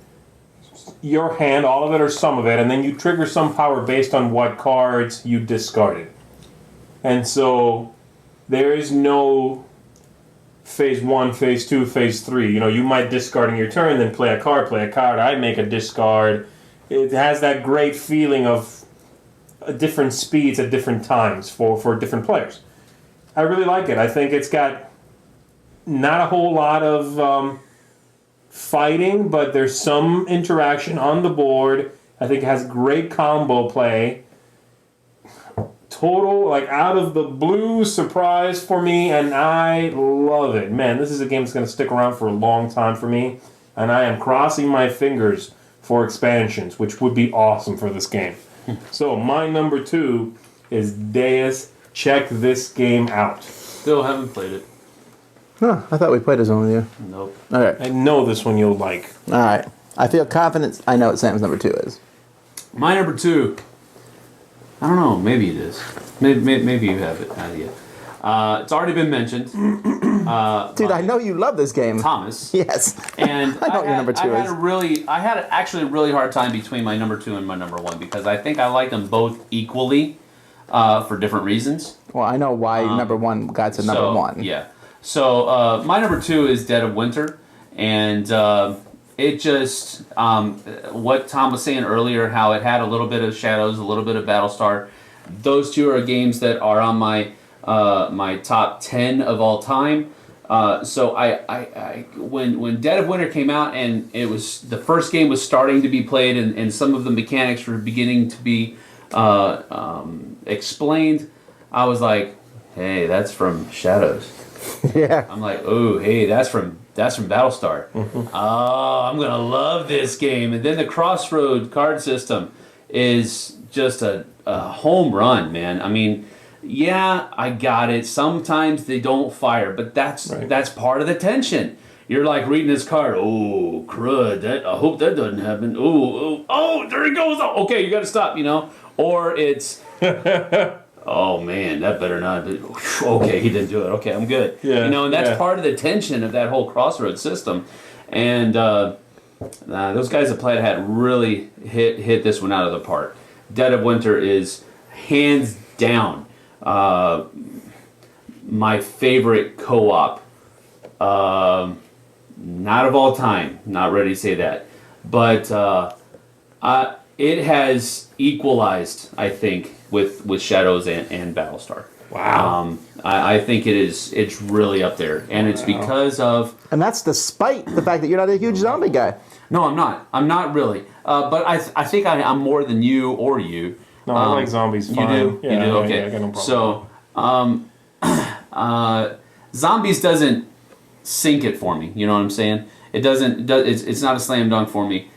your hand, all of it or some of it, and then you trigger some power based on what cards you discarded. And so there is no phase 1, phase 2, phase 3. You might discard in your turn, then play a card. I make a discard. It has that great feeling of different speeds at different times for different players. I really like it. I think it's got not a whole lot of fighting, but there's some interaction on the board. I think it has great combo play. Total, out of the blue surprise for me, and I love it. Man, this is a game that's going to stick around for a long time for me, and I am crossing my fingers for expansions, which would be awesome for this game. So, my number 2 is Deus. Check this game out. Still haven't played it. Huh, I thought we played this one with you. Nope. All right. I know this one you'll like. All right. I feel confident I know what Sam's number 2 is. My number 2. I don't know. Maybe it is. Maybe you have it idea. It's already been mentioned. Dude, I know you love this game. Thomas. Yes. And I know what your number two is. I had actually a really hard time between my number 2 and my number 1 because I think I like them both equally for different reasons. Well, I know why number 1 got to number 1. Yeah. So my number 2 is Dead of Winter, and it just what Tom was saying earlier, how it had a little bit of Shadows, a little bit of Battlestar. Those two are games that are on my my top 10 of all time. So I when Dead of Winter came out and it was the first game was starting to be played and some of the mechanics were beginning to be explained, I was like, hey, that's from Shadows. Yeah. I'm like, oh, hey, that's from Battlestar. Oh, I'm gonna love this game. And then the Crossroad card system is just a home run, man. I mean, yeah, I got it. Sometimes they don't fire, but that's part of the tension. You're like reading this card. Oh, crud! I hope that doesn't happen. Oh, there he goes. Oh, okay, you got to stop. Or it's. Oh man, that better not be. Okay, he didn't do it. Okay, I'm good. Yeah, and that's part of the tension of that whole Crossroads system. And those guys that played had really hit this one out of the park. Dead of Winter is hands down my favorite co-op. Not of all time. Not ready to say that, but it has equalized, I think, with Shadows and Battlestar. Wow. I think it's really up there, and it's because of. And that's despite the fact that you're not a huge zombie guy. No, I'm not. I'm not really. But I think I'm more than you or you. No, I like zombies. You Fine. do? Yeah, You do? Okay. Yeah, I got no problem. So, zombies doesn't sink it for me. You know what I'm saying? It doesn't. It's not a slam dunk for me.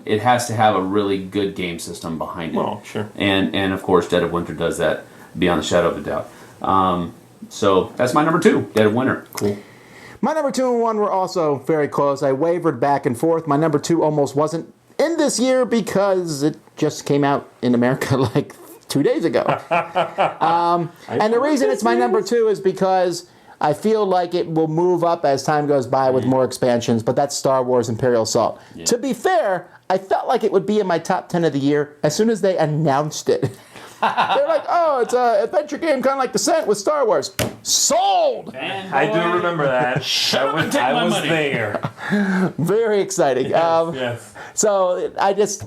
It has to have a really good game system behind it. Well, sure. And of course, Dead of Winter does that beyond a shadow of a doubt. So that's my number 2, Dead of Winter. Cool. My number 2 and 1 were also very close. I wavered back and forth. My number 2 almost wasn't in this year because it just came out in America like 2 days ago. And the reason it's my number 2 is because I feel like it will move up as time goes by with more expansions, but that's Star Wars Imperial Assault. Yeah. To be fair, I felt like it would be in my top 10 of the year as soon as they announced it. They're like, oh, it's an adventure game kind of like Descent with Star Wars. Sold! I do remember that. I was there. Very exciting. Yes. So that's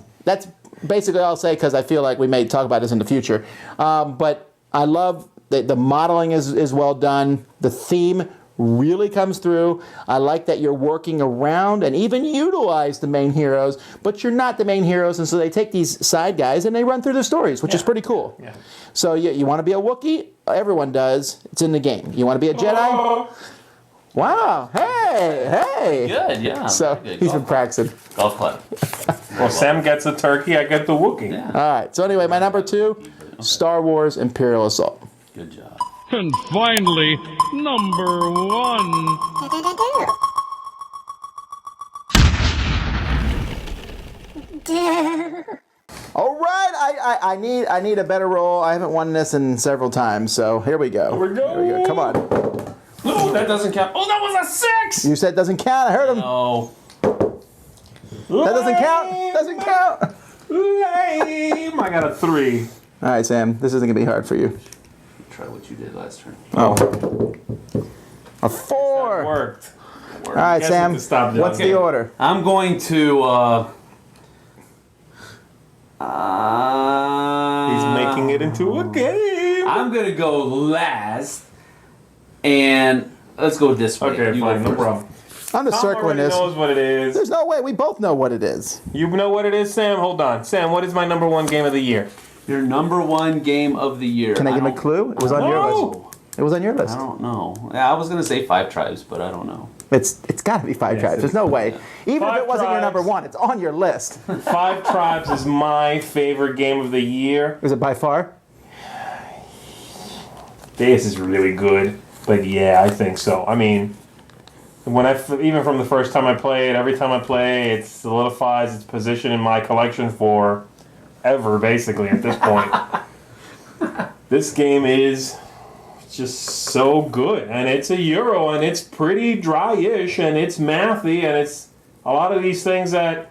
basically all I'll say because I feel like we may talk about this in the future. But I love the modeling is well done. The theme really comes through. I like that you're working around and even utilize the main heroes, but you're not the main heroes, and so they take these side guys and they run through their stories, which is pretty cool. Yeah. So you want to be a Wookiee? Everyone does. It's in the game. You want to be a Jedi? Oh. Wow. Hey. Good, yeah. So Good. he's been practicing. Golf club. Well, Sam gets a turkey, I get the Wookiee. Yeah. All right. So anyway, my number 2, Star Wars Imperial Assault. Good job. And finally, number 1. All right, I need a better roll. I haven't won this in several times, so here we go. Here we go. Come on. Oh, that doesn't count. Oh, that was a 6! You said doesn't count. I heard him. No. That doesn't count. Doesn't count. Lame. I got a 3. All right, Sam. This isn't gonna be hard for you. Try what you did last turn. Oh. A 4. That worked. All right, Guess Sam. it to stop that. What's the order? I'm going to. He's making it into a game. I'm going to go last. And let's go this way. Okay, You fine. go No first. problem. I'm just Tom circling already this. knows what it is. There's no way. We both know what it is. You know what it is, Sam? Hold on. Sam, what is my number 1 game of the year? Your number 1 game of the year. Can I give him a clue? It was on your list. No. It was on your list. I don't know. Yeah, I was going to say 5 Tribes, but I don't know. It's got to be Five Yes, Tribes. There's no way. Even if Five it wasn't your Tribes. number 1, it's on your list. 5 Tribes is my favorite game of the year. Is it by far? This is really good, but yeah, I think so. I mean, even from the first time I play it, every time I play, it solidifies its position in my collection for ever, basically, at this point. This game is just so good. And it's a Euro, and it's pretty dry-ish, and it's mathy, and it's a lot of these things that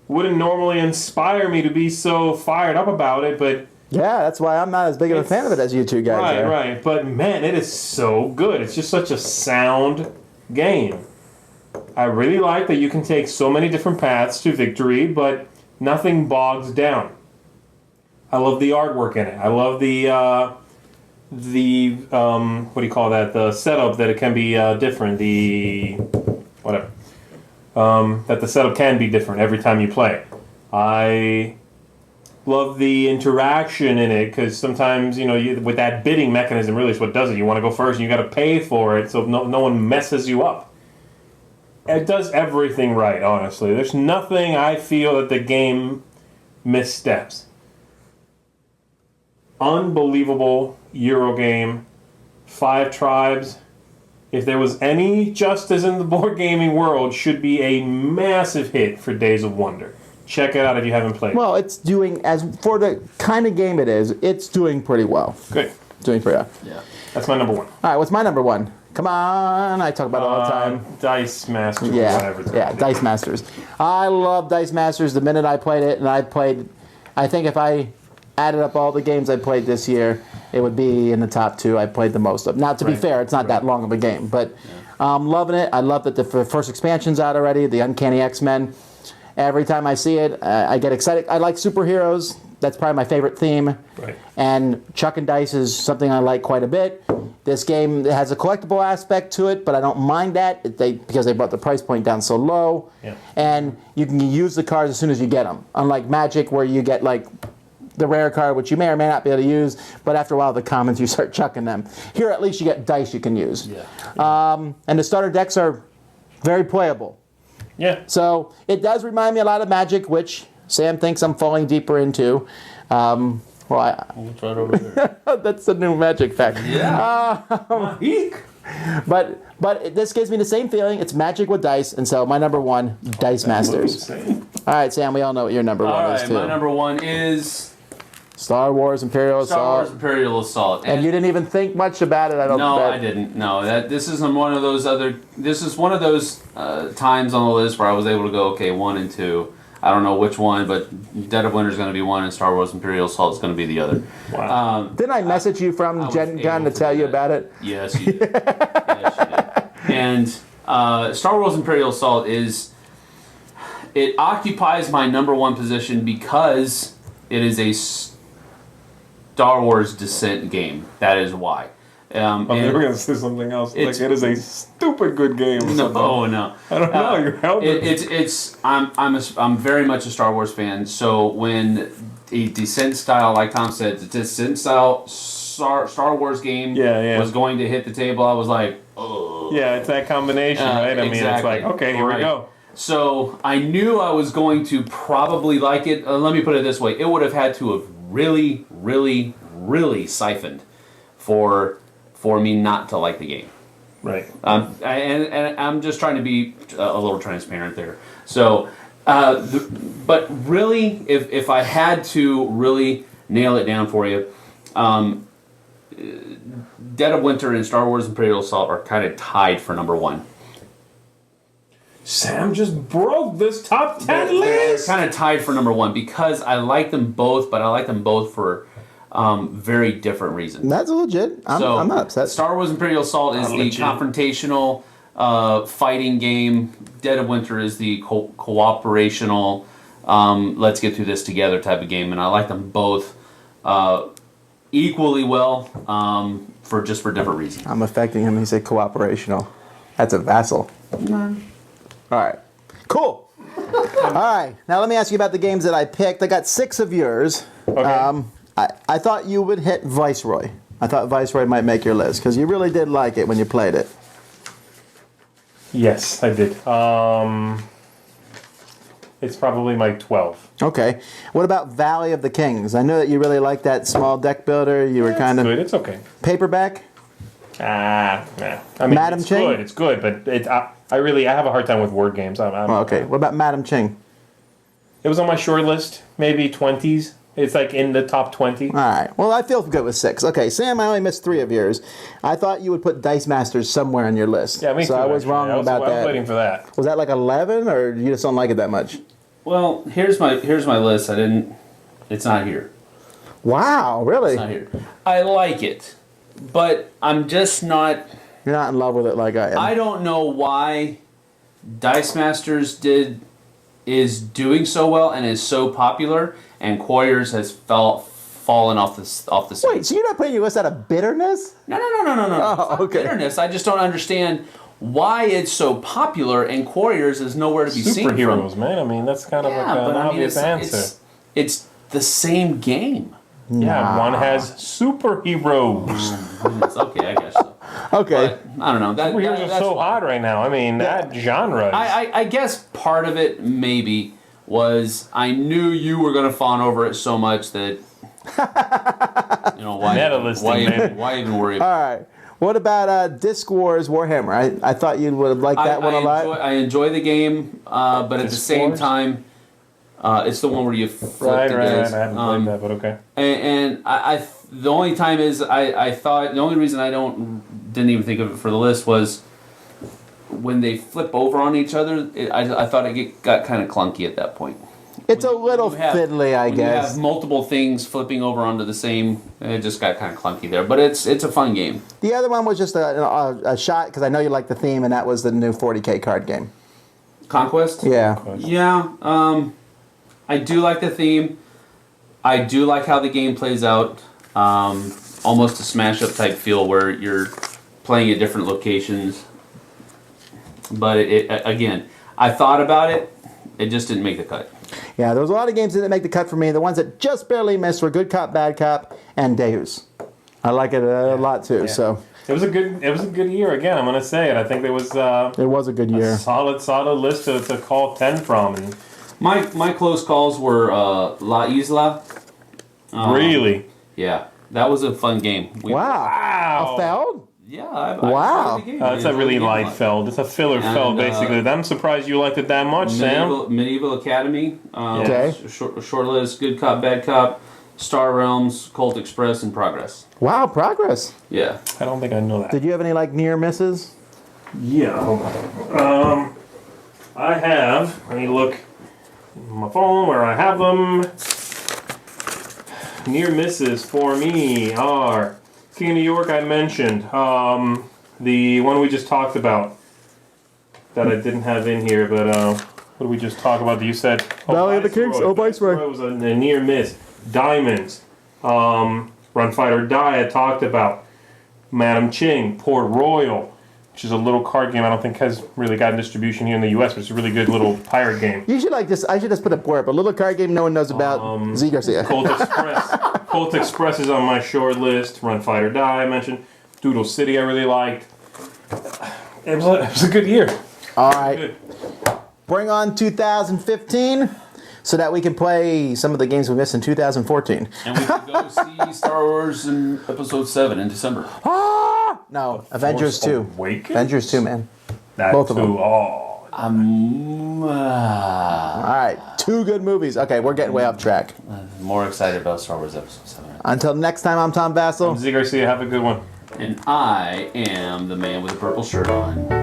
wouldn't normally inspire me to be so fired up about it, but... Yeah, that's why I'm not as big of a fan of it as you two guys are. Right. But, man, it is so good. It's just such a sound game. I really like that you can take so many different paths to victory, but nothing bogs down. I love the artwork in it. I love the what do you call that? The setup that it can be different. That the setup can be different every time you play. I love the interaction in it because sometimes with that bidding mechanism, really is what does it. You want to go first, and you got to pay for it, so no one messes you up. It does everything right. Honestly, there's nothing I feel that the game missteps. Unbelievable Euro game, 5 tribes. If there was any justice in the board gaming world, should be a massive hit for Days of Wonder. Check it out if you haven't played. Well, it's doing, as for the kind of game it is, it's doing pretty well. Good. Doing pretty well. Yeah. That's my number 1. All right, what's my number 1? Come on, I talk about it all the time. Dice Masters. Yeah, Whatever. yeah, Dice Masters. I love Dice Masters. The minute I played it, and I think if I added up all the games I played this year, it would be in the top 2 I played the most of. Now, to be fair, it's not that long of a game, but I'm loving it. I love that the first expansion's out already, the Uncanny X-Men. Every time I see it, I get excited. I like superheroes. That's probably my favorite theme. Right. And chucking dice is something I like quite a bit. This game has a collectible aspect to it, but I don't mind that because they brought the price point down so low. Yeah. And you can use the cards as soon as you get them. Unlike Magic, where you get like the rare card, which you may or may not be able to use, but after a while the commons, you start chucking them. Here, at least you get dice you can use. Yeah. And the starter decks are very playable. Yeah. So it does remind me a lot of Magic, which Sam thinks I'm falling deeper into. It's right over there. That's a new Magic fact. Yeah. But this gives me the same feeling. It's Magic with dice, and so my number 1, Dice Masters. All right, Sam, we all know what your number 1 is too. My number 1 is Star Wars Imperial Star Assault. Wars Imperial Assault. And you didn't even think much about it, I don't No, bet. I didn't. No, this isn't one of those other. This is one of those times on the list where I was able to go, okay, 1 and 2. I don't know which one, but Dead of Winter is going to be one, and Star Wars Imperial Assault is going to be the other. Wow. Didn't I message you from Gen Con to tell you about it? Yes, you did. Yes, you did. And Star Wars Imperial Assault it occupies my number 1 position because it is a Star Wars Descent game. That is why. I'm never going to say something else. Like it is a stupid good game. No, no. I don't know. You're helping. I'm very much a Star Wars fan. So when a Descent style, like Tom said, the Descent style Star Wars game was going to hit the table, I was like, oh. Yeah, it's that combination, right? I mean, it's like, okay, here we go. So I knew I was going to probably like it. Let me put it this way: it would have had to have really, really, really siphoned for me not to like the game. Right. And I'm just trying to be a little transparent there. So, but really, if I had to really nail it down for you, Dead of Winter and Star Wars Imperial Assault are kind of tied for number 1. Sam just broke this top 10 list. They're kind of tied for number 1 because I like them both, but I like them both for very different reasons. That's legit. I'm not upset. Star Wars Imperial Assault is the confrontational fighting game. Dead of Winter is the cooperational let's get through this together type of game, and I like them both equally well for different reasons. I'm affecting him. He said cooperational. That's a Vasel. All right. Cool. All right. Now let me ask you about the games that I picked. I got 6 of yours. Okay. I thought you would hit Viceroy. I thought Viceroy might make your list because you really did like it when you played it. Yes, I did. It's probably my 12. Okay. What about Valley of the Kings? I know that you really liked that small deck builder. You were kind of Good. It's okay. paperback. Nah. I mean, Madam it's Ching? good. It's good, but I have a hard time with word games. Okay. What about Madam Ching? It was on my short list, maybe 20s. It's like in the top 20. All right. Well, I feel good with 6. Okay, Sam, I only missed 3 of yours. I thought you would put Dice Masters somewhere on your list. Yeah, me too. So I was actually. wrong about I was that. waiting for that. Was that like 11, or you just don't like it that much? Well, here's my list. It's not here. Wow, really? It's not here. I like it, but I'm just not. You're not in love with it like I am. I don't know why Dice Masters is doing so well and is so popular, and Quarriors has fallen off the scene. Wait, so you're not putting your list out of bitterness? No. Oh, okay. Bitterness. I just don't understand why it's so popular, and Quarriors is nowhere to be seen from. Superheroes, man. I mean, that's kind of like an obvious answer. It's the same game. Yeah, one has superheroes. It's okay, I guess so. Okay. But, I don't know. Superheroes are That's so why. hot right now. I mean, that genre. I guess part of it maybe was I knew you were going to fawn over it so much that why even worry about it? All right. What about Disc Wars Warhammer? I thought you would have liked that one a lot. I enjoy the game, but at the same time, it's the one where you flip the dice. I haven't played that, but okay. And I the only time is I thought the only reason I didn't even think of it for the list was when they flip over on each other. I thought it got kind of clunky at that point. It's a little fiddly, I when guess. you have multiple things flipping over onto the same, it just got kind of clunky there. But it's a fun game. The other one was just a shot, because I know you like the theme, and that was the new 40K card game. Conquest? Yeah. Yeah. I do like the theme. I do like how the game plays out. Almost a smash-up type feel where you're playing at different locations. But again, I thought about it. It just didn't make the cut. Yeah, there was a lot of games that didn't make the cut for me. The ones that just barely missed were Good Cop, Bad Cop, and Deus. I like it a lot too. Yeah. So it was a good year again. I'm gonna say it. I think there was it was a good year. A solid list to call 10 from. And my close calls were La Isla. really? Yeah, that was a fun game. Wow. A Feld? Yeah. Wow. I It's a really light Feld. It's a filler Feld, basically. I'm surprised you liked it that much, Sam. Medieval Academy. Okay. Short list. Good Cop, Bad Cop. Star Realms, Colt Express, and Progress. Wow, progress. Yeah. I don't think I know that. Did you have any near misses? Yeah, hold on. I have. Let me look in my phone where I have them. Near misses for me are King of New York. I mentioned the one we just talked about that I didn't have in here, but what did we just talk about? You said Valley of the Kings. Viceroy. It was a near miss. Diamonds. Run, Fight, or Die. I talked about Madam Ching. Port Royal, which is a little card game I don't think has really gotten distribution here in the U.S., but it's a really good little pirate game. You should I should just put a blurb. A little card game no one knows about. Zee Garcia. Colt Express. Colt Express is on my short list. Run, Fight, or Die I mentioned. Doodle City I really liked. It was a good year. All right. Bring on 2015 so that we can play some of the games we missed in 2014. And we can go see Star Wars in Episode 7 in December. No, Avengers 2. Awakens? Avengers 2, man. That Both of them. Oh. All right, 2 good movies. Okay, we're getting way off track. I'm more excited about Star Wars Episode 7. Until next time, I'm Tom Vasel. Zee Garcia, have a good one. And I am the man with the purple shirt on.